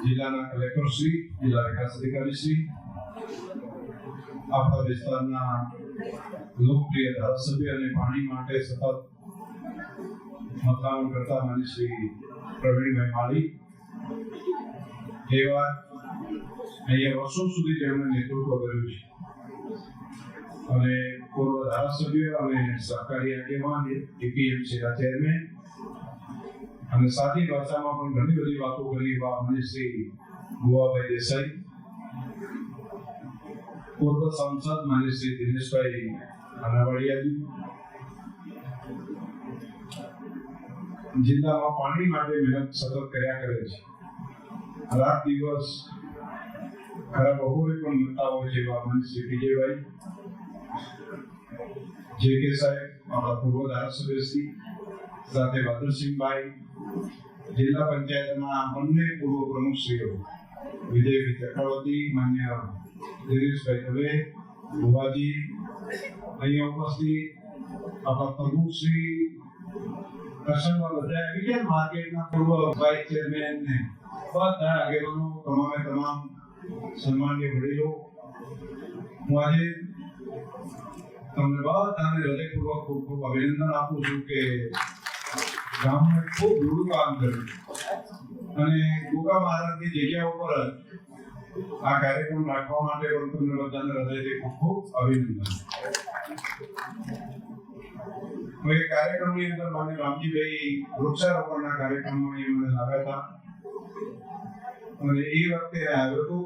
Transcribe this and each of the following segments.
જિલ્લાના કલેક્ટર શ્રી, જિલ્લા વિકાસ અધિકારી શ્રી, આપણા વિસ્તારના લોકપ્રિય ધારાસભ્ય અને પાણી માટે સતત મતદાન કરતા માનનીય શ્રી પ્રવીણભાઈ માળી, એવા અહીંયા વર્ષો સુધી જેમણે નેતૃત્વ કર્યું છે અને પૂર્વ ધારાસભ્ય અને સહકારી આગેવાન, એપીએમસીના ચેરમેન અને સાદી ભાષામાં પણ ઘણી બધી વાતો કરી એવા માનનીય શ્રી ગોવાભાઈ દેસાઈ, પૂર્વ સાંસદ માનનીય શ્રી દિનેશભાઈ અનાવાડિયાજી, જિલ્લામાં પાણી માટે મહેનત સતત કર્યા કરે છે, રાત દિવસ ખરા બપોરે પણ મળતા હોય છે એવા માનનીય શ્રી વિજયભાઈ જે.કે. સાહેબ, આપણા પૂર્વ ધારાસભ્ય શ્રી, સાથે વાદળસિંહભાઈ, જિલ્લા પંચાયતના બંને પૂર્વ પ્રમુખશ્રીઓ વિજયભાઈ ચક્રવર્તી, માન્ય દિનેશભાઈ દવે, ભુવાજી, અહીંયા ઉપસ્થિત આપણા પ્રમુખશ્રી કૃષ્ણભાઈ બધા વિજય માર્કેટના પૂર્વ વાઇસ ચેરમેન ને બધા આગેવાનો, તમામે તમામ સન્માનીય વડીલો, હું આજે તમને બધાને હૃદયપૂર્વક ખૂબ ખૂબ અભિનંદન આપું છું કે ગામમાં ખૂબ દૂરું કામ કર્યું અને ગોગા મહારાજની જગ્યા ઉપર આ કાર્યક્રમ રાખવા માટે પણ તમને બધાને હૃદયથી ખૂબ ખૂબ અભિનંદન. હવે કાર્યક્રમની અંદર માન્ય રામજીભાઈ વૃક્ષારોપણના કાર્યક્રમમાં મને લાવ્યા હતા અને એ વખતે આવ્યો હતો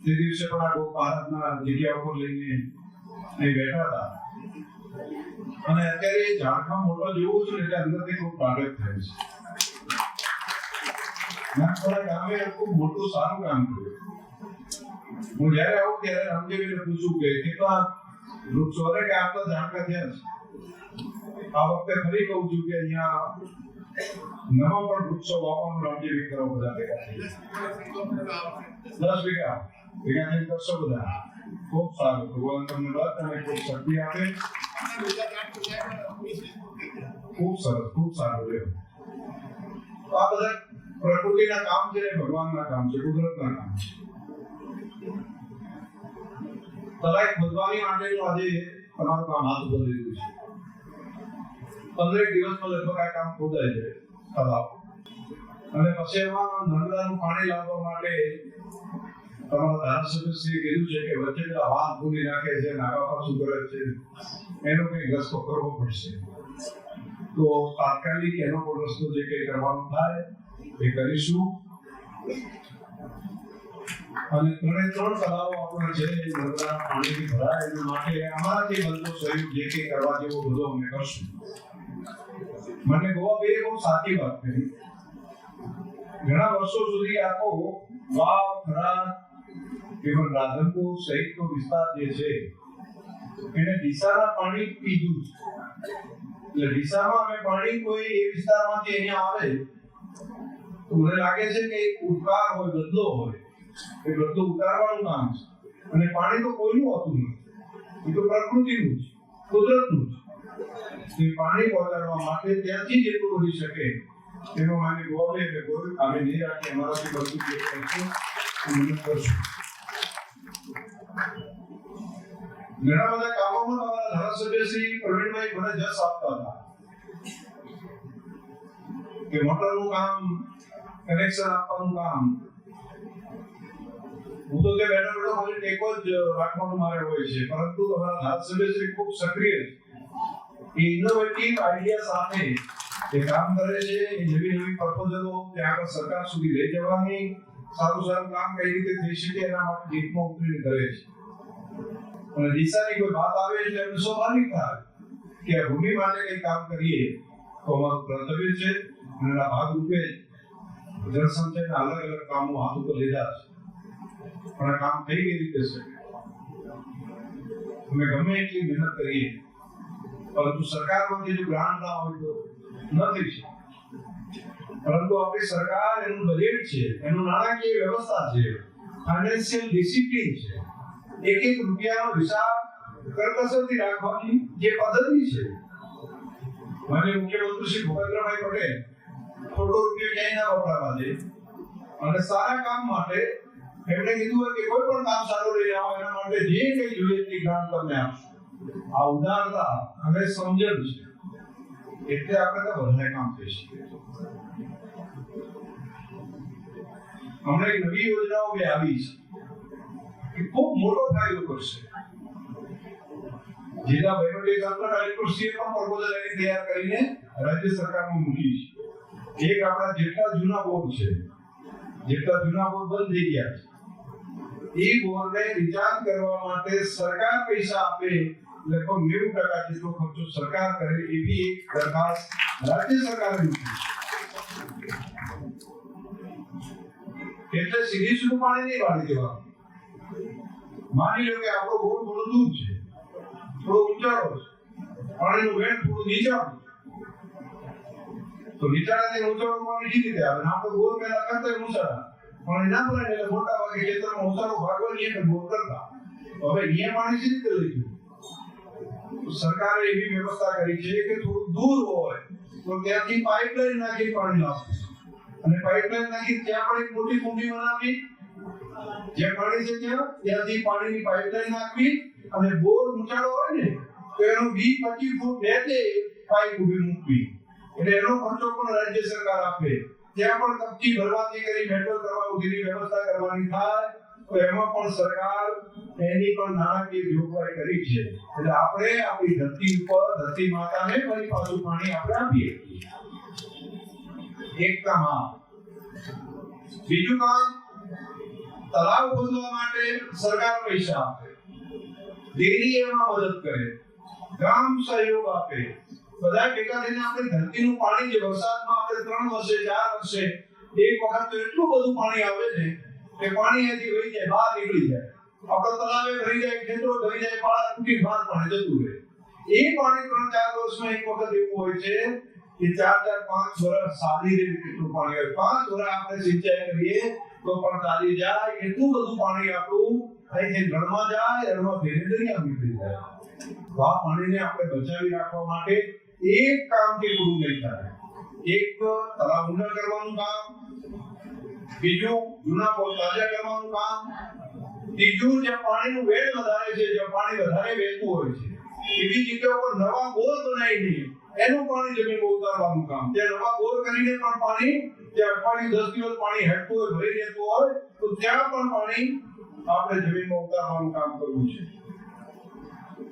તે દિવસે પણ આ ગોગા મહારાજના જગ્યા ઉપર લઈને અહીં બેઠા હતા અને અત્યારે એ ઝાડખા મોટો જોવું છું એટલે અંદરથી ખૂબ પ્રાગટ થાય છે. નાનપણા ગામે ખૂબ મોટું સારું કામ કર્યું. હું જયારે આવું ત્યારે રામજીભાઈને પૂછું કે કેટલા વૃક્ષો કે આટલા ઝાડખા થયા છે. આ વખતે ફરી કહું છું કે અહીંયા નવા પણ વૃક્ષો વાવવાનું રામજીભાઈ કરો બધા ભેગા થઈ 10 વીઘા ભેગા થઈને કરશો બધા. ખૂબ સારું. ભગવાન તમને બળ અને ખૂબ શક્તિ આપે. ખૂબ સરસ, ખૂબ સારું રહ્યું. આ બધા પ્રકૃતિના કામ છે, ભગવાનના કામ છે, કુદરતના કામ છે. તલાઈ ખોદવાની માટેનું આજે તમારું કામ હાથ ઉપર લીધું છે. 15 દિવસમાં લગભગ આ કામ ખોદાય છે તલાવ અને પછી એમાં નર્મદાનું પાણી લાવવા માટે તમારા ધારાસભ્યશ્રીએ કીધું છે કે વચ્ચે પેલા વાહન પૂરી નાખે છે, નાગા પાછું કરે છે, એનો કંઈ રસ્તો કરવો પડશે. તો તાત્કાલિક એનો પણ રસ્તો જે કંઈ કરવાનો થાય એ કરીશું. અને 3 તળાવો આપણા છે નર્મદા પાણીથી ભરાય એના માટે અમારાથી બનતો સહયોગ જે કંઈ કરવા જેવો બધો અમે કરશું. મને ગોવાભાઈએ બહુ સાચી વાત કરી. ઘણા વર્ષો સુધી આખો વાવ, ખરાદ, કેવલ રાધનપુર સહિતનો વિસ્તાર જે છે એને ડીસાના પાણી પીધું છે. એટલે ડીસામાં અમે પાણી કોઈ એ વિસ્તારમાંથી અહીંયા આવે તો મને લાગે છે કે એક ઉપકાર હોય, બદલો હોય, એ બદલો ઉતારવાનું કામ છે. અને પાણી તો કોઈનું હોતું નથી, એ તો પ્રકૃતિનું છે, કુદરતનું છે. એ પાણી પહોંચાડવા માટે ત્યાંથી જેટલું બની શકે એનો માને ગોવાભાઈ એટલે કોઈ અમે નહીં રાખી અમારાથી બધું જે કરશું મહેનત કરશું. ઘણા બધા કામોમાં અમારા ધારાસભ્ય શ્રી પ્રવીણભાઈ મને જસ આપતા હતા કે મોટરનું કામ, કનેક્શન આપવાનું કામ. હું તો તે બેઠો બેઠો મારી ટેકો જ રાખવાનું મારે હોય છે, પરંતુ અમારા ધારાસભ્ય શ્રી ખૂબ સક્રિય છે. એ ઇનોવેટિવ આઈડિયા સાથે એ કામ કરે છે. એ નવી નવી પ્રપોઝલો ત્યાં આગળ સરકાર સુધી લઈ જવાની, સારું સારું કામ કઈ રીતે થઈ શકે એના માટે જીતમાં ઉતરીને કરે છે. અને દિશાની કોઈ વાત આવે એટલે એમને સ્વાભાવિક થાય કે આ ભૂમિ માટે કંઈ કામ કરીએ તો અમારું કર્તવ્ય છે. અને એના ભાગરૂપે જળસંચયના અલગ અલગ કામો હાથ ઉપર લીધા છે. પણ આ કામ થઈ કઈ રીતે છે? અમે ગમે એટલી મહેનત કરીએ પરંતુ સરકારમાંથી જો ગ્રાન્ટ ના હોય તો નથી છે. પરંતુ આપણી સરકાર એનું બજેટ છે, એનું નાણાકીય વ્યવસ્થા છે, ફાઇનાન્શિયલ ડિસિપ્લિન છે. એક એક રૂપિયાનો હિસાબ કરકસરથી રાખવાની જે પદ્ધતિ છે. માનનીય મુખ્યમંત્રી શ્રી ભૂપેન્દ્રભાઈ પટેલ ખોટો રૂપિયો ક્યાંય ના વપરાવા દે. અને સારા કામ માટે એમણે કીધું હોય કે કોઈ પણ કામ સારું લઈને આવો એના માટે જે કંઈ જોઈએ તે ગ્રાન્ટ તમને આપશું. આ ઉદારતા અને સમજણ છે એટલે આપણે તો વધારે કામ થઈ શકીએ. હમણાં એક નવી યોજનાઓ બે આવી છે એ ખૂબ મોટો ફાયદો કરશે. જિલ્લા વહીવટી તંત્ર કલેક્ટરશ્રીએ પણ પ્રપોઝલ એની તૈયાર કરીને રાજ્ય સરકારમાં મૂકી છે. એક આપણા જેટલા જૂના બોર્ડ છે, જેટલા જૂના બોર્ડ બંધ થઈ ગયા છે, એ બોર્ડને રિચાર્જ કરવા માટે સરકાર પૈસા આપે, લગભગ 90% જેટલો ખર્ચો સરકાર કરે એવી એક દરખાસ્ત રાજ્ય સરકારે મૂકી છે. એટલે સીધું પાણી નહીં વાળી દેવાનું. માની લો કે આપણો બોર થોડો દૂર છે, થોડો ઊંચાળો છે, પાણીનું વેણ થોડું નીચાણું, તો નીચાણાથી ઊંચાળું પાણી કેવી રીતે આવે? આપણે બોર પહેલા કરતા ઊંચાળા પાણી ના ભરાય એટલે મોટા ભાગે ખેતરમાં ઊંચાળો ભાગવાની એટલે બોર કરતા. હવે અહીંયા પાણી સી રીતે લઈ ગયું? સરકારે એવી વ્યવસ્થા કરી છે કે થોડું દૂર હોય તો ત્યાંથી પાઇપલાઇન નાખી પાણી લાવવું, અને પાઇપલાઇન નાખી ત્યાં પણ એક મોટી કુંડી બનાવી, જે પાણી છે ત્યાંથી પાણીની પાઇપલાઇન નાખવી, અને બોર ઊંચાળો હોય ને તો એનો 20-25 ફૂટ નીચે પાઇપ ઊભી મૂકવી. એટલે એનો ખર્ચો પણ રાજ્ય સરકાર આપે. ત્યાં પણ કપચી ભરવાથી કરી મેટલ કરવા સુધીની વ્યવસ્થા કરવાની થાય તો એમાં પણ સરકાર એની પણ નાણાકીય જોગવાઈ કરી છે. એટલે આપણે આપણી ધરતી ઉપર ધરતી માતાને ફરી પાછું પાણી આપણે આપીએ. એક કામ. બીજું કામ, તળાવ ખોદવા માટે સરકાર પૈસા આપે, ડેરી એમાં મદદ કરે, ગામ સહયોગ આપે, બધા ભેગા થઈને આપણી ધરતીનું પાણી જે વરસાદમાં આપણે 3 વર્ષે 4 વર્ષે એક વખત તો એટલું બધું પાણી આવે છે કે પાણી અહીંથી વહી જાય, બહાર નીકળી જાય, આપણો તળાવે ભરી જાય, ખેતરો ભરી જાય, પાળા તૂટી બહાર પાણી જતું રહે. એ પાણી 3-4 વર્ષમાં એક વખત એવું હોય છે કે 4-5 વર્ષ સાદી રીતે કેટલું પાણી આવે. 5 વર્ષ આપણે સિંચાઈ કરીએ તો પણ ચાલી જાય એટલું બધું પાણી આપણું અહીંથી ગળમાં જાય, ગળમાં ભેરે દરિયા નીકળી જાય. તો આ પાણીને આપણે બચાવી રાખવા માટે એક કામથી પૂરું નહીં થાય. એક તળાવ ઊંડા કરવાનું કામ, બીજું જૂના બોર તાજા કરવાનું કામ, ત્રીજું જે પાણીનું વેણ વધારે છે, જે પાણી વધારે વહેતું હોય છે એવી જગ્યા પર નવા બોર બનાવીને એનું પાણી જમીનમાં ઉતારવાનું કામ. ત્યાં નવા બોર કરીને પણ પાણી ત્યાં અઠવાડિયું 10 દિવસ પાણી હેઠતું હોય, ભરી રહેતું હોય તો ત્યાં પણ પાણી આપણે જમીનમાં ઉતારવાનું કામ કરવું છે.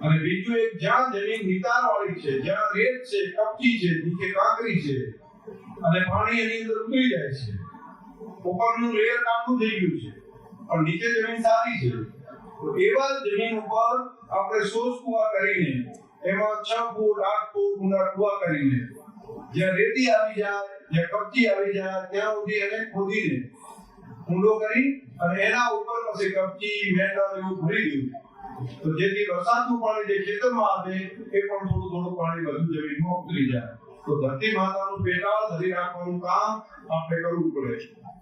અને બીજું એક, જ્યાં જમીન નિતારવાળી છે, જ્યાં રેત છે, કપચી છે, નીચે કાંકરી છે અને પાણી એની અંદર ઉતરી જાય છે, ઉપરનું લેયર કાઠું થઈ ગયું છે પણ નીચે જમીન સારી છે, તો એવા જમીન ઉપર આપણે સોસ કુવા કરીને એમાં 6 ફૂટ 8 ફૂટ ઊંડા કુવા કરીને જ્યાં રેતી આવી જાય, જ્યાં કપચી આવી જાય ત્યાં સુધી એને ખોદીને ઊંડો કરી અને એના ઉપર પછી કપચી મેટલ એવું ભરી દેવું, તો જેથી વરસાદનું પાણી જે ખેતરમાં આવે એ પણ થોડું પાણી વધુ જમીનમાં ઉતરી જાય. તો ધરતી માતાનું પેટાળ ધરી રાખવાનું કામ આપણે કરવું પડે.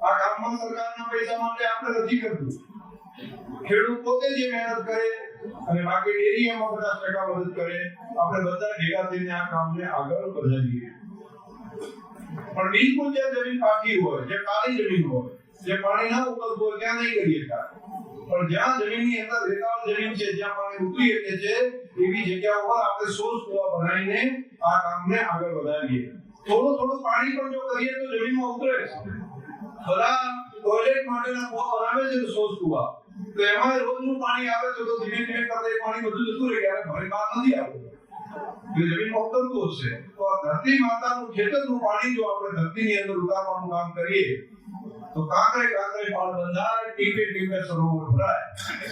આ કામમાં સરકારના પૈસા માટે આપણે નથી કરતું. ખેડૂત પોતે જે મહેનત કરે અને બાકી ડેરી એમાં 50% મદદ કરે, આપણે બધા ભેગા થઈને આ કામને આગળ વધારીએ. પણ બિલકુલ જે જમીન પાકી હોય, જે કાળી જમીન હોય, જે પાણી ના ઉતરતું હોય ત્યાં નહીં કરીએ કામ. પણ જ્યાં જમીનની અંદર રેતાળ જમીન છે, જ્યાં પાણી ઉતરી શકે છે એવી જગ્યા ઉપર આપણે સોસ કુવા બનાવીને આ કામને આગળ વધારીએ. થોડું પાણી પણ જો કરીએ તો જમીનમાં ઉતરે છે. બધા ટોયલેટ માટેના કુવા બનાવે છે સોસ કુવા, તો એમાં રોજનું પાણી આવે છે તો ધીમે ધીમે કરતા પાણી બધું જતું રહે, ત્યારે ઘરે બહાર નથી આવતું, જમીનમાં ઉતરતું હશે. તો ધરતી માતાનું ખેતરનું પાણી જો આપણે ધરતીની અંદર ઉતારવાનું કામ કરીએ તો કાંકરે પાળ બંધાય, ટીપે ટીપે સરોવર ભરાય.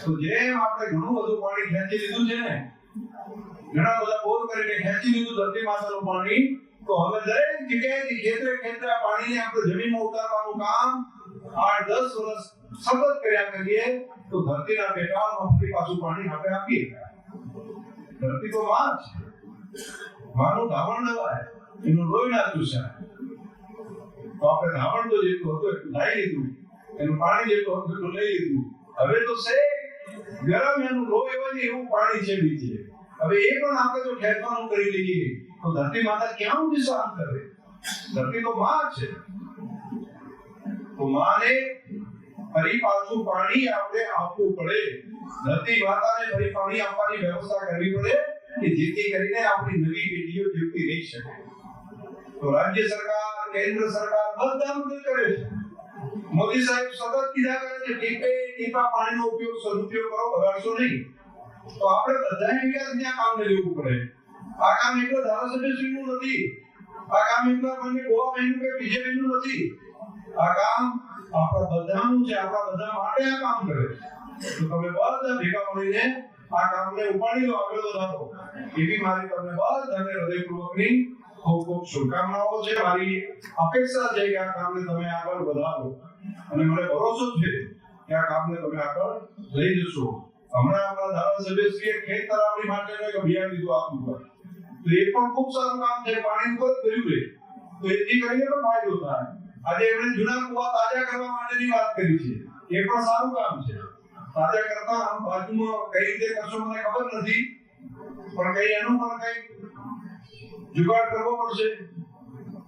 તો જેમ આપણે ઘણું બધું પાણી ખેંચી લીધું છે ને, ઘણા બધા બોર કરીને ખેંચી લીધું ધરતી માતાનું પાણી, તો હવે દરેક જગ્યાએથી ખેતરે પાણીને આપણે જમીનમાં ઉતારવાનું કામ 8-10 વર્ષ સતત કર્યા કરીએ તો ધરતીના પેટાળમાં ફરી પાછું પાણી આપણે આપીએ. ધરતી તો માં છે, માનું ધાવણ નવાય, એનું લોહી નાખ્યું છે. તો આપણે ધાવણ તો જેટલું હતું એટલું લાવી લીધું, એનું પાણી જેટલું હતું એટલું લઈ લીધું. હવે તો છે ગરમ એનું લોહી હોય ને એવું પાણી છે બીજે. હવે એ પણ આપણે જો ખેંચવાનું કરી લઈએ તો ધરતી માતા ક્યાં સુધી સહન કરે? ધરતી તો માં છે. તો તો માને ફરી પાછું પાણી આપણે આપવું પડે, ધરતી માતાને ફરી પાણી આપવાની વ્યવસ્થા કરવી પડે કે જેથી કરીને આપણી નવી પેઢીઓ જીવતી રહી શકે. તો રાજ્ય સરકાર, કેન્દ્ર સરકાર બધા મદદ કરે છે. મોદી સાહેબ સતત કીધા કરે છે ટીપે ટીપા પાણીનો ઉપયોગ સદુપયોગ કરો, બગાડશો નહીં. તો આપણે બધાએ ત્યાં કામને લેવું પડે. આ કામ એકલો ધારાસભ્યશ્રીનું નથી, આ કામ એકલા મને ગોવા બહેનું કે બીજેપીનું નથી, આ કામ આપણા બધાનું છે. આપણા બધા માટે આ કામ કરે છે. તો તમે બધા ભેગા મળીને આ કામને ઉપાડી લો, આગળ વધારો, એવી મારી તમને બધાને હૃદયપૂર્વકની ખૂબ ખૂબ શુભકામનાઓ છે. મારી અપેક્ષા છે કે આ કામને તમે આગળ વધારો અને મને ભરોસો છે કે આ કામને તમે આગળ લઈ જશો. હમણાં આપણા ધારાસભ્યશ્રીએ ખેત તલાવડી માટેનું એક અભિયાન લીધું આખું પર, તો એ પણ ખૂબ સારું કામ છે. પાણી ઉપર કર્યું છે તો એથી કરીને પણ ફાયદો થાય. આજે એમણે જૂના કુવા તાજા કરવા માટેની વાત કરી છે, એ પણ સારું કામ છે. તાજા કરતા આમ બાજુમાં કઈ રીતે કરશો મને ખબર નથી, પણ કઈ એનું પણ કઈ જુગાડ કરવો પડશે.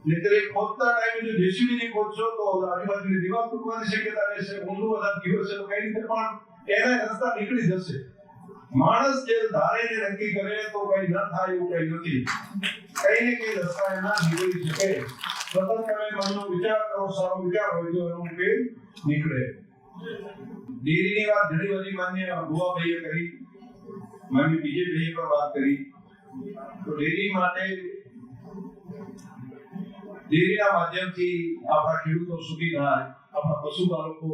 નહીતર એક ખોદતા ટાઈમે જો જેસીબી ની ખોદશો તો આજુબાજુની દીવાલ તૂટવાની શક્યતા રહેશે, ઊંડું વધારે દિવસે તો કઈ રીતે પણ એના રસ્તા નીકળી જશે. માણસ જે ધારે ને નક્કી કરે તો કઈ ન થાય એવું કઈ નથી. કઈ ને કઈ રસ્તા એના નીકળી શકે. સતત તમે મનનો વિચાર કરો, સારો વિચાર હોય તો એનો ઉકેલ નીકળે. ડેરીની વાત ઘણી બધી માન્ય ગોવાભાઈએ કરી, માન્ય બીજેપીએ પણ વાત કરી. તો ડેરી માટે ડેરીના માધ્યમથી આપણા ખેડૂતો સુખી થાય, આપણા પશુપાલકો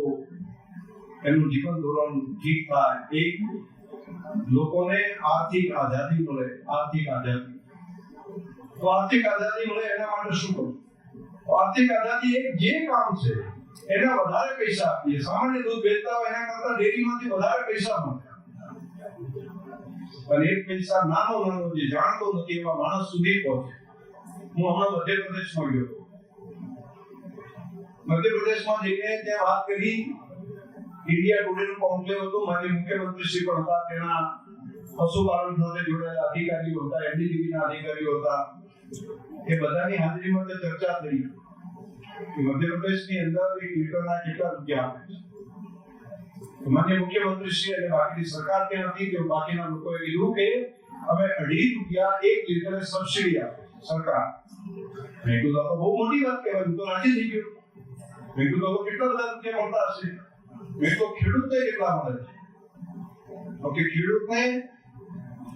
એનું જીવન ધોરણ ઠીક થાય, એક લોકોને આર્થિક આઝાદી મળે. આર્થિક આઝાદી, તો આર્થિક આઝાદી મળે એના માટે શું કરવું? આર્થિક આઝાદી એક જે કામ છે એના વધારે પૈસા આપીએ. સામાન્ય દૂધ વેચતા હોય એના કરતા ડેરીમાંથી વધારે પૈસા મળે. અને એક પૈસા નાનો જે જાણતો નથી એવા માણસ સુધી પહોંચે. હું હમણાં મધ્યપ્રદેશમાં ગયો. મધ્યપ્રદેશમાં જઈને ત્યાં વાત કરી. ઇન્ડિયા ટુડેનું કોન્ક્લેવ હતું, મારી મુખ્યમંત્રી શ્રી પણ હતા, તેના પશુપાલન સાથે જોડાયેલા અધિકારીઓ હતા, એનડીડીબીના અધિકારીઓ હતા. એ બધાની હાજરીમાં ચર્ચા થઈ કે મધ્યપ્રદેશની અંદર એક લીટરના કેટલા રૂપિયા આપે છે. માન્ય મુખ્યમંત્રી શ્રી અને બાકીની સરકાર ત્યાં હતી કે બાકીના લોકોએ કીધું કે અમે 2.5 રૂપિયા 1 લીટરે સબસિડી આપે સરકાર. મેં કીધું તો બહુ મોટી વાત કહેવાય. હું તો રાજી થઈ ગયો. મેં કીધું તો કેટલા બધા રૂપિયા મળતા હશે. મેં તો ખેડૂતને કેટલા મળે છે? તો કે ખેડૂતને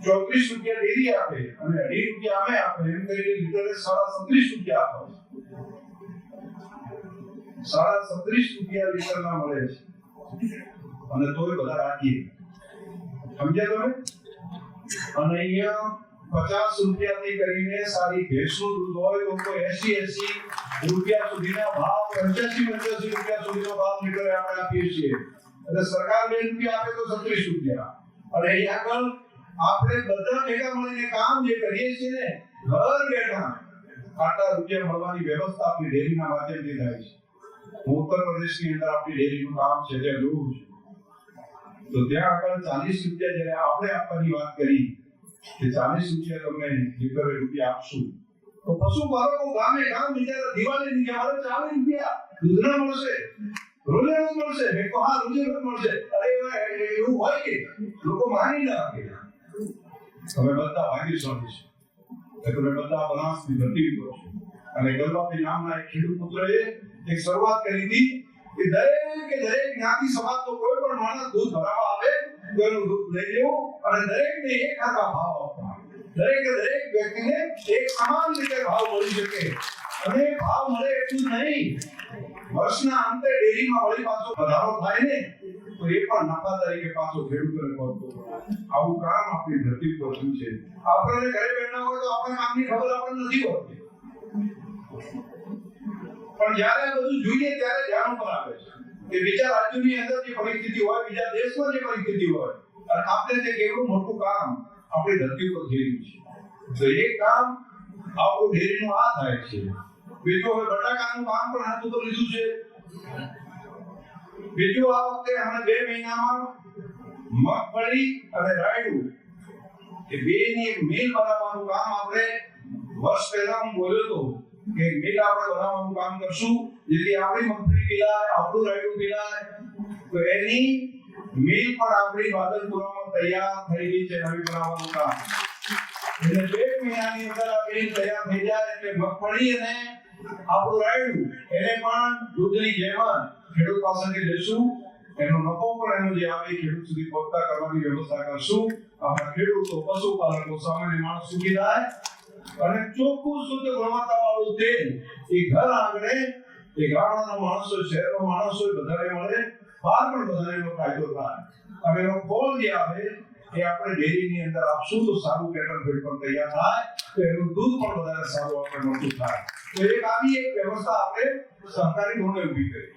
34 રૂપિયા ડેરી આપે અને 2.5 રૂપિયા અમે આપે, એમ કરીને લીટરે 37.5 રૂપિયા આપે. 37.5 રૂપિયા લીટરના મળે છે અને તોય બધા રાખીએ. સમજ્યા તમે? અને અહીંયા 50 રૂપિયાથી કરીને સારી ભેંસનું દૂધ હોય તો 80 રૂપિયા સુધીના ભાવ, 85 રૂપિયા સુધીનો ભાવ લીટરે આપણે આપીએ છીએ. એટલે સરકાર 2 રૂપિયા આપે તો 36 રૂપિયા. અને અહીં આગળ આપણે બધા ભેગા મળીને કામ જે કરીએ છીએ ને, ઘર બેઠા આટલા રૂપિયા મળવાની વ્યવસ્થા આપણી ડેરીના માધ્યમથી થાય છે. હું ઉત્તર પ્રદેશની અંદર આપણી ડેરીનું કામ છે ત્યાં જોઉં છું. તો ત્યાં આગળ 40 રૂપિયા જ્યારે આપણે આપવાની વાત કરી કે 40 રૂપિયા તમને લીટરે રૂપિયા આપશું, તો પશુપાલકો ગામે ગામ બિચારા દિવાળીની જેમ 40 રૂપિયા દૂધના મળશે, રોજે રોજ મળશે. મેં તો હા રોજે રોજ મળશે. અરે એવું હોય કે લોકો માની ના આપે. તમે બધા ભાગ્યશાળી છો, તમે બધા બનાસની ધરતી પર છો. અને ગલબાભાઈ નામના એક ખેડૂત પુત્રએ એક શરૂઆત કરી હતી કે દરેક જ્ઞાતિ સમાજનો કોઈ પણ માણસ દૂધ ભરાવા આવે તો એનું દૂધ લઈ લેવું અને દરેકને એક સરખા ભાવ આપવા. દરેક વ્યક્તિને એક સમાન રીતે ભાવ મળી શકે. અને ભાવ મળે એટલું નહીં, વર્ષના અંતે ડેરીમાં વળી પાછો વધારો થાય ને તો એ પણ નફા તરીકે પાછો ખેડૂતોને મળતો. આવું કામ આપણી ધરતી પર થયું છે. આપણે ઘરે બેઠા હોય તો આપણે કામની ખબર આપણને નથી હોતી, પણ જ્યારે બધું જોઈએ ત્યારે ધ્યાન ઉપર આવે છે કે બીજા રાજ્યોની અંદર જે પરિસ્થિતિ હોય, બીજા દેશમાં જે પરિસ્થિતિ હોય, અને આપણે તે કેવડું મોટું કામ આપણી ધરતી પર થઈ રહ્યું છે. તો એ કામ આપણું ડેરીનું આ થાય છે. બીજું હવે બટાકાનું કામ પણ હાથ ઉપર લીધું છે. બીજું આ વખતે અમે 2 મહિનામાં મગફળી અને રાયડું એ બેની એક મિલ બનાવવાનું કામ આપણે વર્ષ પહેલા હું બોલ્યો હતો કે મિલ આપણે બનાવવાનું કામ કરશું, જેથી આપણી મગફળી પીલાય, આપણું રાયડું પીલાય, તો એની મિલ પણ આપણી વાદલપુરામાં તૈયાર થઈ ગઈ છે નવી બનાવવાનું કામ. એટલે 2 મહિનાની અંદર આ મિલ તૈયાર થઈ જાય એટલે મગફળી અને આપણું રાયડું એને પણ દૂધની જેમ ખેડૂત પાસેથી લેશું, એનો નફો પણ એનો જે આવે ખેડૂત સુધી પહોંચતા કરવાની વ્યવસ્થા કરશું. આપણા ખેડૂતો, પશુપાલકો, સામાન્ય માણસ સુખી થાય અને ચોખ્ખું શુદ્ધ ગુણવત્તાવાળું તેલ એ ઘર આંગણે એ ગામડાના માણસો, શહેરનો માણસો બધાને મળે, બહાર પણ બધાને એનો ફાયદો થાય. અને એનો ફળ જે આવે એ આપણે ડેરીની અંદર આપશું તો સારું પેટર્ન પણ તૈયાર થાય, તો એનું દૂધ પણ વધારે સારું આપણે મળતું થાય. તો એક આવી એક વ્યવસ્થા આપણે સહકારી ધોરણે ઊભી કરી.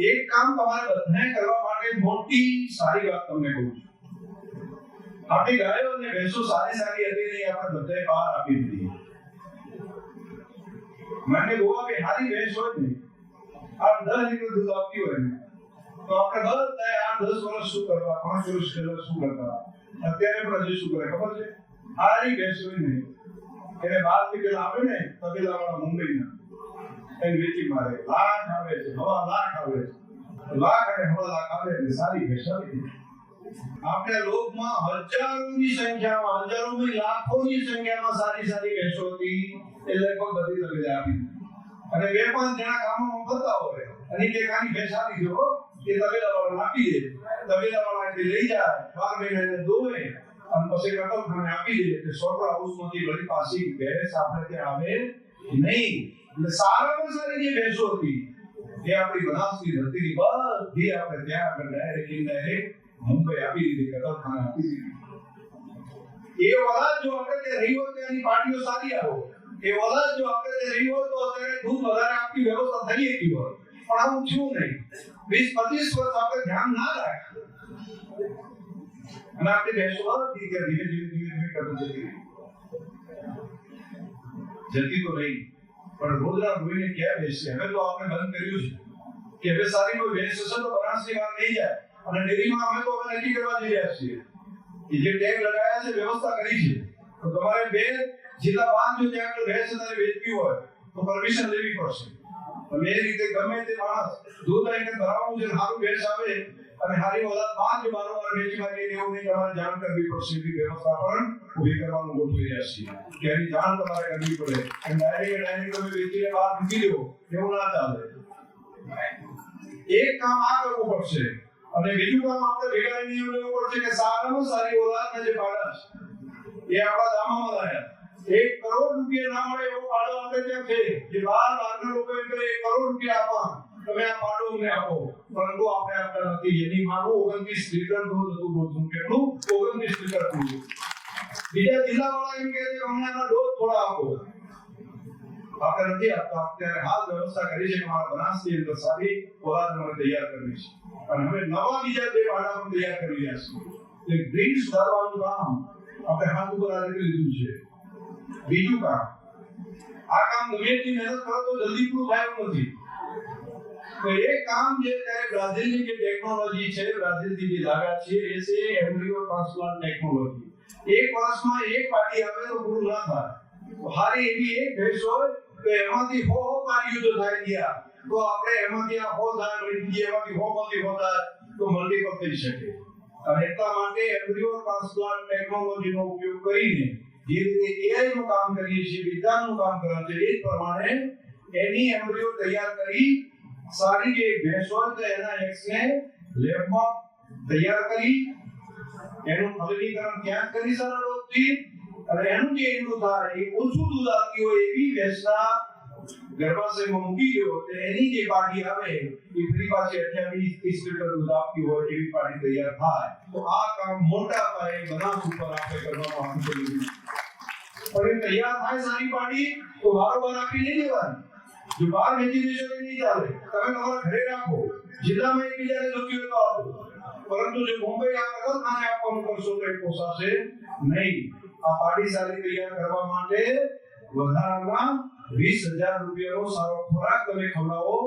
એક કામ તમારે બધાને કરવા માટે મોટી સારી વાત તમને કહું છું. આપણી ગાયો અને ભેંસો સારી હતી નહીં, આપણે બધાએ બહાર આપી દીધી. મને ગોવા કે હારી ભેંસ હોય ને 8-10 લીટર દૂધ આપતી હોય ને, તો આપણે બધાએ 8-10 વર્ષ શું કરવા, 5 વર્ષ પહેલા શું કરતા, અત્યારે પણ હજી શું કરે ખબર છે? હારી ભેંસ હોય ને એને 12 પેલા આવે ને તબેલાવાળા મુંબઈના એને વેચી મારે, લાખ આવે છે, હવા લાખ આવે છે, લાખ અને હવા લાખ આવે એટલે સારી ભેંસ આવી. આપણે લોકમાં હજારોની સંખ્યામાં, હજારોની લાખોની સંખ્યામાં સારી ભેંસો હતી, એ લગભગ બધી તબેલા આપી. અને 2-5 જણા ગામમાં ફરતા હોય અને કે કાની ભેંસ આપી દો, એ તબેલાવાળાને આપી દે, તબેલાવાળા એને લઈ જાય, 12 મહિના એને દોવે અને પછી કતલખાને આપી દે. એટલે સોટર હાઉસમાંથી વળી પાછી ભેંસ આપણે ત્યાં આવે નહીં. એટલે સારામાં સારી જે ભેંસો હતી એ આપણી બનાસની ધરતીની બધી આપણે ત્યાં આગળ ડાયરેક્ટ મુંબઈ આપી દીધી, કતલખાને આપી દીધી. એ ઓલાદ જો આપણે ત્યાં રહી હોત તો એની પાર્ટીઓ સારી આવો, એ ઓલાદ જો આપણે ત્યાં રહી હોત તો અત્યારે દૂધ વધારે આપતી વ્યવસ્થા થઈ ગઈ હોત. પણ આવું થયું નહીં. 20-25 વર્ષ આપણે ધ્યાન ના રાખ્યું અને આપણે ભેંસો ધીમે ધીમે કરતું જતી તો રહી. પણ રોજના રોઈને ક્યાં બેસે? હવે તો આપણે બંધ કર્યું છે કે હવે સારી કોઈ ભેંસ હશે તો બનાસની બહાર નહીં જાય. અને ડેરીમાં અમે તો હવે નક્કી કરવા જઈ રહ્યા છીએ કે જે ટેગ લગાયા છે, વ્યવસ્થા કરી છે, તો તમારે 2 જિલ્લા બાંધ જો ત્યાં આગળ ભેંસ તમારે વેચવી હોય તો પરમિશન લેવી પડશે. તમે એ રીતે ગમે તે માણસ દૂધ લઈને ભરાવવું છે, સારું ભેંસ આવે અને હારી ઓલાદ બાંધ બારોબાર વેચી મારી એવું નહીં, તમારે જાણ કરવી પડશે. એવી વ્યવસ્થા પણ ઊભી કરવાનું ગોઠવી રહ્યા છીએ કે એની જાણ તમારે કરવી પડે. અને ડાયરેક્ટ તમે વેચીને બહાર મૂકી દો એવું ના ચાલે. એક કામ આ કરવું પડશે. અને બીજું કામ આપણે ભેગા નિયમ લેવો પડશે કે સારામાં સારી ઓલાદના જે પાડા છે એ આપણા ગામમાં લાયા. 1 કરોડ રૂપિયા ના મળે એવો પાડો આપણે ત્યાં છે, જે 12 લોકો એમ કરે 1 કરોડ રૂપિયા આપવા, તમે આ પાડો અમને આપો, પરંતુ આપણે આપતા નથી. એની માંગો 29 લીટર દૂધ હતું રોજનું. કેટલું? 29 લીટર દૂધ. બીજા જિલ્લાવાળા એમ કહે છે કે અમને આના ડોઝ થોડા આપો, આપણે નથી આપતા. અત્યારે હાલ વ્યવસ્થા કરી છે કે મારા બનાસની અંદર સારી ઓલાદ મને તૈયાર કરવી છે અને હવે નવા બીજા 2 પાડા પણ તૈયાર કરી રહ્યા છે. એટલે બ્રીડ સુધારવાનું કામ આપણે હાથ ઉપર આ રીતે લીધું છે. બીજું કામ, આ કામ ગમે એટલી મહેનત કરો તો જલ્દી પૂરું થાય નથી. તો એક કામ જે ત્યારે બ્રાઝિલની જે ટેકનોલોજી છે, બ્રાઝિલથી જે લાવ્યા છે એ છે એમ્બ્રિયો ટ્રાન્સપ્લાન્ટ ટેકનોલોજી. 1 વર્ષમાં 1 પાડી આવે તો પૂરું ના થાય. હારી એવી એક ભેંસ હોય તો એમાંથી 100 પાડીઓ જો થાય ગયા તો આપણે એમાંથી આ 100 થાય વળી એમાંથી 100 થાય તો મલ્ટીપલ થઈ શકે. અને એટલા માટે એમ્બ્રિયો ટ્રાન્સપ્લાન્ટ ટેકનોલોજીનો ઉપયોગ કરીને જે રીતે AI નું કામ કરીએ છીએ, વિજ્ઞાનનું કામ કરે છે, એ પ્રમાણે એની એમ્બ્રિયો તૈયાર કરી સારી જે ભેંસ હોય તો એના એક્સને લેબમાં તૈયાર કરી એનું ફલનીકરણ ત્યાં કરી સરળ રોગથી અને એનું જે ઈંડું થાય એ ઓછું દૂધ આપતી હોય એવી ભેંસના ગર્ભાશયમાં મૂકી દો તો એની જે પાડી આવે એ ફરી પાછી 28-30 લીટર દૂધ આપતી હોય એવી પાડી તૈયાર થાય. તો આ કામ મોટા પાયે બનાસ ઉપર આપણે કરવાનું આખું કર્યું. પણ એ તૈયાર થાય સારી પાડી તો વારંવાર આપી નહીં દેવાની. જો બહાર વેચી દેશો તો નહીં ચાલે. તમે તમારા ઘરે રાખો, જિલ્લામાં એકબીજાને જોતી હોય તો આપો, પરંતુ જો મુંબઈ આ કતલખાને આપવાનું કરશો તો એ પોસાશે નહીં. આ પાડી સારી તૈયાર કરવા માટે વધારાના 20,000 રૂપિયાનો સારો ખોરાક તમે ખવડાવો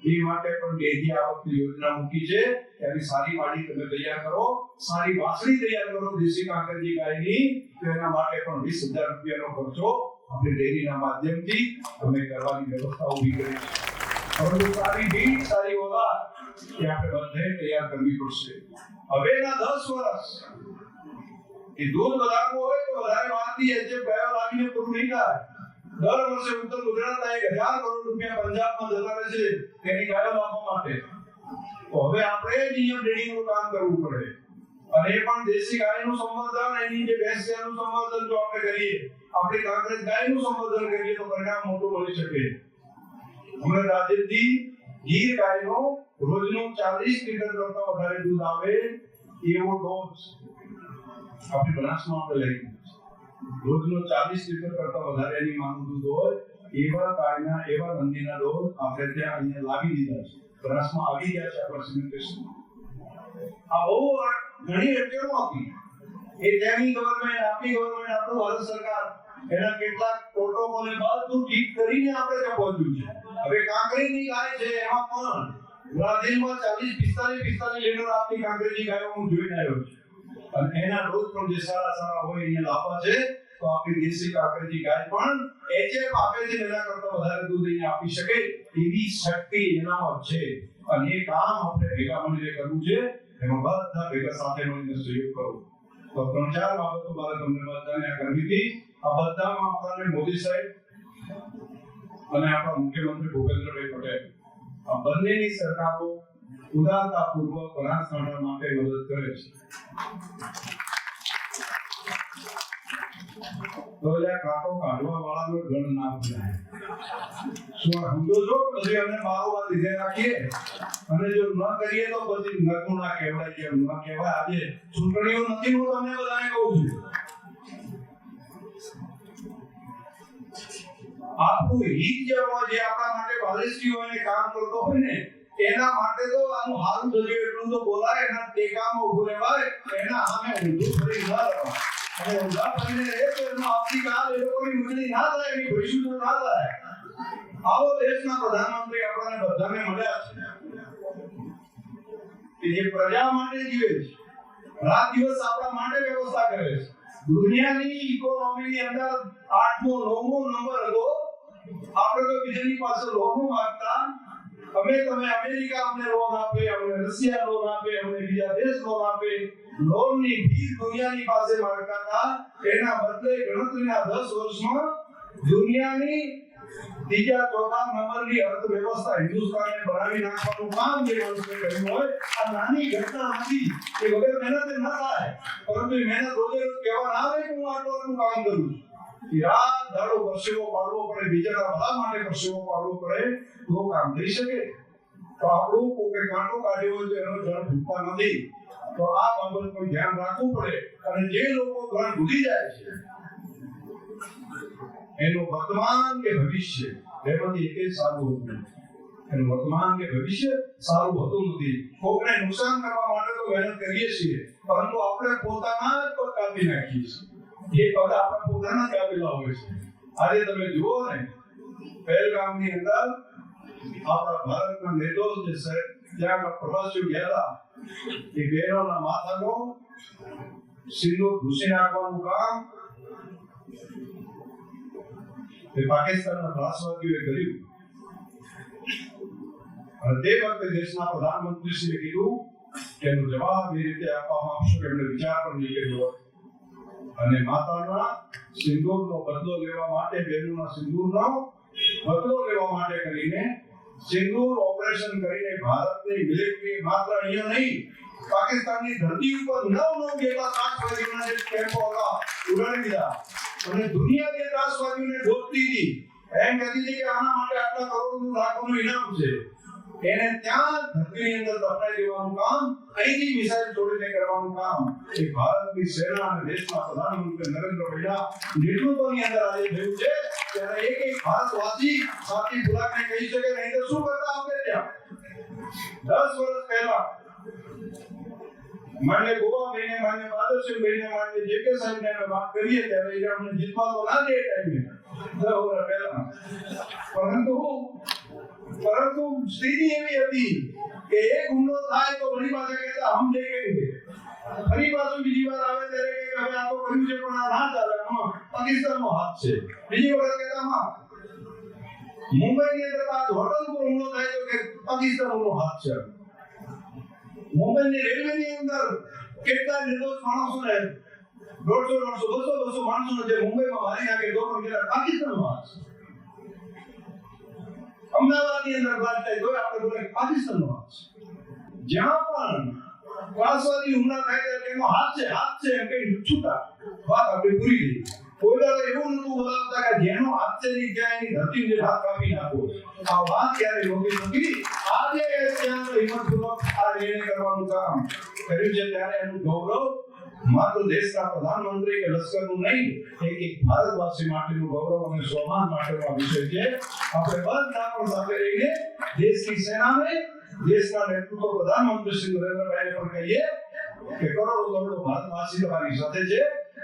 એ માટે પણ ડેરી આવકની યોજના મૂકી છે. એવી સારી પાડી તમે તૈયાર કરો, સારી વાસળી તૈયાર કરો દેશી કાંકરેજી ગાયની, તો એના માટે પણ 20,000 રૂપિયાનો ખર્ચો આપણે ડેરીના માધ્યમથી અમે કરવાની વ્યવસ્થા ઊભી કરી છે. પરંતુ સારી બીજ સારી ઓલાદ એ આપણે બધે તૈયાર કરવી પડશે. હવેના 10 વર્ષ એ દૂધ વધારવું હોય તો વધારે વાતની એચએફ ગાયો લાવીને પૂરું નહીં થાય. દર વર્ષે ઉત્તર ગુજરાતના 1000 કરોડ રૂપિયા પંજાબમાં જતા રહે છે તેની ગાયો લાવવા માટે. તો હવે આપણે નિયમ ડેડિંગનું કામ કરવું પડે અને એ પણ દેશી ગાયનું સંવર્ધન, એની જે ભેંસ ગાયનું સંવર્ધન જો આપણે કરીએ, આપણી કાંકરેજ ગાયનું સંવર્ધન કરીએ તો પરિણામ મોટું મળી શકે. હમણાં રાજેશજી ગીર ગાયનો રોજનું 40 લીટર કરતા વધારે દૂધ આવે એવો ડોઝ આપણી બનાસમાં આપણે લઈ રોજનો 40 લીટર કરતા વધારે એની માંગનું દૂધ હોય એવા ગાયના એવા નંદીના ડોઝ આપણે ત્યાં અહીંયા લાવી દીધા છે. બનાસમાં આવી ગયા છે આપણા સિમેન્ટેશન. આ બહુ ઘણી અટકેલો હતી એ ત્યાંની ગવર્નમેન્ટ, આપણી ગવર્નમેન્ટ, આપણું ભારત સરકાર એના કેટલાક પ્રોટોકોલ બધું ઠીક કરીને આપણે ત્યાં પહોંચ્યું છે. હવે કાંકરેજની ગાય છે એમાં પણ બ્રાઝિલમાં 45 લીટર આપની કાંકરેજની ગાયો હું જોઈને આવ્યો છું અને એના ડોઝ પણ જે સારા હોય અહીંયા લાવવા છે. તો આપણી દેશી કાંકરેજી ગાય પણ એચએફ આપે છે એના કરતા વધારે દૂધ અહીંયા આપી શકે એવી શક્તિ એનામાં છે અને એ કામ આપણે ભેગા મળીને કરવું છે. એમાં બધા ભેગા સાથે મળીને સહયોગ કરવો. તો 3-4 બાબતો મારે તમને બધાને કરવી હતી. આ બધામાં આપણને મોદી સાહેબ અને આપણા મુખ્યમંત્રી ભૂપેન્દ્રભાઈ પટેલ આ બંનેની સરકારો ઉદારતાપૂર્વક બનાસકાંઠા માટે મદદ કરે છે. તો એ કાંટો કાઢવા વાળાનો ગણ ના બનાય. શું સમજો છો? પછી અમે મારવા લીધે રાખીએ અને જો ન કરીએ તો પછી નકું ના કહેવાય કે ન કહેવાય. આજે ચૂંટણીઓ નથી, હું તમને બધાને કહું છું. આપણું હિત જે આપણા માટે પાલિસીઓ અને કામ કરતો હોય ને એના માટે તો આનું હારું થયું એટલું તો બોલાય, એના ટેકામાં ઉભું રહેવાય, એના સામે ઊંધું ફરી ન રહેવાય. અને ઊંધા ફરીને રહે તો એનો આવતીકાલ એ લોકોની ઉજળી ના થાય, એની ભવિષ્ય ના થાય. આવો દેશના પ્રધાનમંત્રી આપણને બધાને મળ્યા છે કે જે પ્રજા માટે જીવે છે, રાત દિવસ આપણા માટે વ્યવસ્થા કરે છે. દુનિયાની ઇકોનોમીની અંદર 8મો 9મો નંબર હતો. આપણે તો બીજાની પાસે લોન માંગતા. તમે અમેરિકા અમને લોન આપે, અમને રશિયા લોન આપે, અમને બીજા દેશ લોન આપે. લોનની ફી દુનિયાની પાસે માંગતા હતા. એના બદલે ગણતરીના 10 વર્ષમાં દુનિયાની ત્રીજા ચોથા નંબરની અર્થવ્યવસ્થા હિન્દુસ્તાને બનાવી નાખવાનું કામ જે વર્ષે કર્યું હોય. આ નાની ઘટના નથી કે વગર મહેનતે ન થાય, પરંતુ મહેનત રોજે રોજ કહેવા ના આવે કે હું આટલું કામ કરું છું. રાત દાડો પરસેવો પાડવો પડે, બીજાના ભલા માટે પરસેવો પાડવો પડે તો કામ થઈ શકે. તો આપણું કોઈ કાંટો કાઢ્યો હોય તો એનો જળ ભૂખતા નથી. તો આ બાબત પર ધ્યાન રાખવું પડે. અને જે લોકો ઘર ભૂલી જાય છે એનું વર્તમાન કે ભવિષ્ય એમાંથી એક સારું હોતું નથી. એનું વર્તમાન કે ભવિષ્ય સારું હોતું નથી. કોકને નુકસાન કરવા માટે તો મહેનત કરીએ છીએ, પરંતુ આપણે પોતાના જ પગ કાપી નાખીએ છીએ. એ પગ આપણે પોતાના જ કાપેલા હોય છે. આજે તમે જુઓ ને, પહેલગામની અંદર આપણા ભારતના નિર્દોષ જે છે ત્યાં પ્રવાસીઓ ગયા હતા, એ બહેનોના માથાનો સિંદૂર ઘૂસી નાખવાનું કામ એ પાકિસ્તાનના ત્રાસવાદીઓએ કર્યું. અને તે વખતે દેશના પ્રધાનમંત્રીશ્રીએ કીધું કે એનો જવાબ એ રીતે આપવામાં આવશે કે એમણે વિચાર પણ નહીં કર્યો. અને માતાના સિંદૂરનો બદલો લેવા માટે, બહેનોના સિંદૂરનો બદલો લેવા માટે કરીને સિંદૂર ઓપરેશન કરીને ભારતની મિલિટરી માત્ર અહીંયા નહીં, પાકિસ્તાનની ધરતી ઉપર 9 જેટલા ત્રાસવાદીઓના જે કેમ્પો હતા ઉડાડી દીધા. અને દુનિયા જે ત્રાસવાદીઓને ગોતતી હતી, એમ કહેતી હતી કે આના માટે આટલા કરોડનું લાખોનું ઇનામ છે, એને ત્યાં ધરતીની અંદર દફનાઈ દેવાનું કામ, અહીંથી મિસાઇલ છોડીને કરવાનું કામ એ ભારતની સેના અને દેશના પ્રધાનમંત્રી નરેન્દ્રભાઈના નેતૃત્વની અંદર આજે થયું છે. ત્યારે એક ભારતવાસી સાથી ભૂલાકને કહી શકે નહીં તો શું કરતા આપણે ત્યાં 10 વર્ષ પહેલા માન્ય ગોવા ભાઈને, માન્ય બાદરસિંહ ભાઈને, માન્ય જેકે સાહેબને અમે વાત કરીએ ત્યારે એ અમને જીતવા તો ના દે ટાઈમે 10 વર્ષ પહેલા. પરંતુ સ્થિતિ એવી હતી કે એક હુમલો થાય તો ઘણી પાસે કહેતા હમ દેખેંગે, ફરી પાછું બીજી વાર આવે ત્યારે કે હવે આ તો કર્યું છે પણ આ ના ચાલે, પાકિસ્તાનનો હાથ છે. બીજી વખત કહેતા હા મુંબઈની અંદર આ હોટલ પર હુમલો થાય તો કે પાકિસ્તાનનો હાથ છે. મુંબઈની રેલવેની અંદર કેટલા નિર્દોષ માણસોને 150, 200 માણસોને જે મુંબઈમાં મારી નાખે તો પણ પાકિસ્તાનનો હાથ છે. અમદાવાદની અંદર બ્લાસ્ટ થાય તો આપણે બોલે પાકિસ્તાનનો હાથ છે. જ્યાં પણ ત્રાસવાદી હુમલા થાય ત્યારે એનો હાથ છે એમ કઈ છૂટા વાત આપણે પૂરી થઈ. કોઈ દાડો એવું નતું બોલાવતા કે જેનો હાથ છે ની ત્યાં એની ધરતી હાથ કાપી નાખો. આ વાત ક્યારે હોતી નથી. આજે ત્યાં હિંમતપૂર્વક આ નિર્ણય કરવાનું કામ કર્યું છે ત્યારે એનું ગૌરવ માત્ર દેશના પ્રધાનમંત્રી કે લશ્કરનું નહીં, એક ભારતવાસી માટેનું ગૌરવ અને સ્વાભિમાન માટેનો આ વિષય છે. આપણે બધા પણ સાથે રહીને દેશની સેનાને, દેશના નેતૃત્વ પ્રધાનમંત્રી શ્રી નરેન્દ્રભાઈને પણ કહીએ કે કરોડો ભારતવાસી તમારી સાથે છે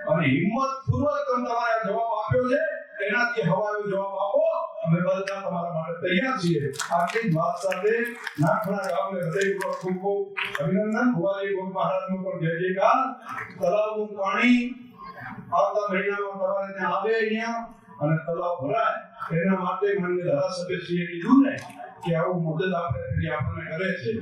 અને હિંમતપૂર્વક તમે તમારા જવાબ આપ્યો છે, એનાથી હવાયો જવાબ આપો. અમે બધા તમારા માટે તૈયાર છીએ. આટલી જ વાત સાથે નાખણા ગામને હૃદયપૂર્વક ખૂબ ખૂબ અભિનંદન. ભુવાજી ગોપ મહારાજનો પણ જય જયકાર. તળાવનું પાણી આવતા મહિનામાં તમારે ત્યાં આવે અહીંયા અને તળાવ ભરાય એના માટે માનનીય ધારાસભ્યશ્રીએ કીધું ને કે આવું મદદ આપણે આપણને કરે છે.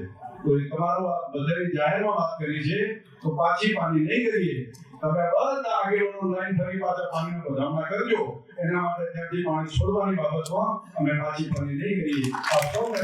તો તમારો આ બધાની જાહેરમાં વાત કરી છે તો પાછી પાણી નહીં કરીએ. તમે બધા આગેવાનો લાઈન ફરી પાછા પાણીનો વધામણા કરજો. એના માટે ત્યાંથી પાણી છોડવાની બાબતમાં અમે પાછી પાણી નહીં કરીએ. આ સૌને